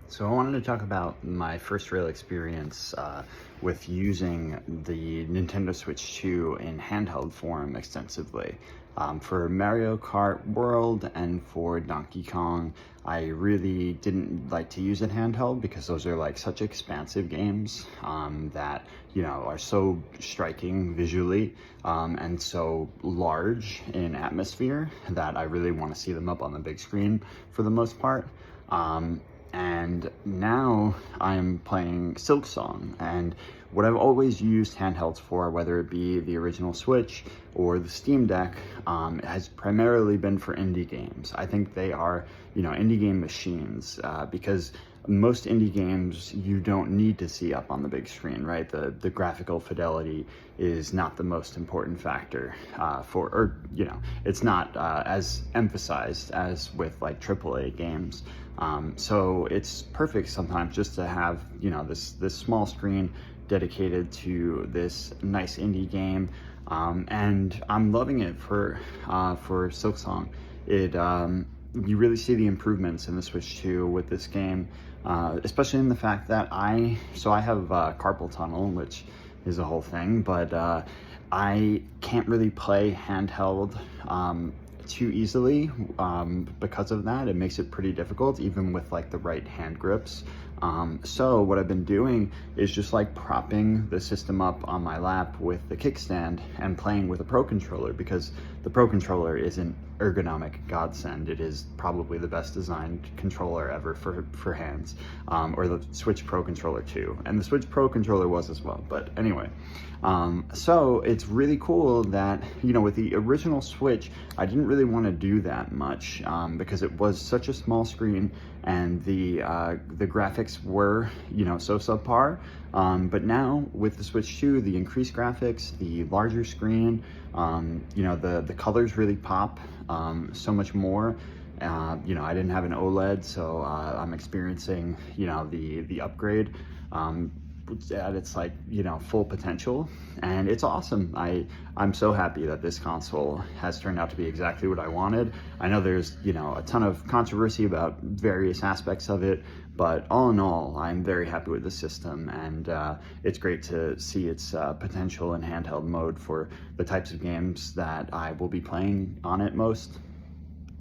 So I wanted to talk about my first real experience with using the Nintendo Switch 2 in handheld form extensively. For Mario Kart World and for Donkey Kong, I really didn't like to use it handheld because those are like such expansive games that, are so striking visually and so large in atmosphere that I really want to see them up on the big screen for the most part. And now I'm playing Silk Song, and what I've always used handhelds for, whether it be the original Switch or the Steam Deck, has primarily been for indie games. I think they are, indie game machines, because most indie games you don't need to see up on the big screen, right? The graphical fidelity is not the most important factor it's not as emphasized as with like AAA games. So it's perfect sometimes just to have, this small screen dedicated to this nice indie game. And I'm loving it for Silksong. You really see the improvements in the Switch 2 with this game, especially in the fact that I have carpal tunnel, which is a whole thing, but I can't really play handheld too easily because of that. It makes it pretty difficult, even with like the right hand grips. So what I've been doing is just like propping the system up on my lap with the kickstand and playing with a Pro Controller, because the Pro Controller is an ergonomic godsend. It is probably the best designed controller ever for hands, or the Switch Pro Controller too. And the Switch Pro Controller was as well, but anyway. So it's really cool that, with the original Switch, I didn't really want to do that much because it was such a small screen and the graphics were, so subpar. But now with the Switch 2, the increased graphics, the larger screen, the colors really pop so much more. I didn't have an OLED, so I'm experiencing, the upgrade at its full potential, and it's awesome. I'm so happy that this console has turned out to be exactly what I wanted. I know there's a ton of controversy about various aspects of it, but all in all, I'm very happy with the system, and it's great to see its potential in handheld mode for the types of games that I will be playing on it most.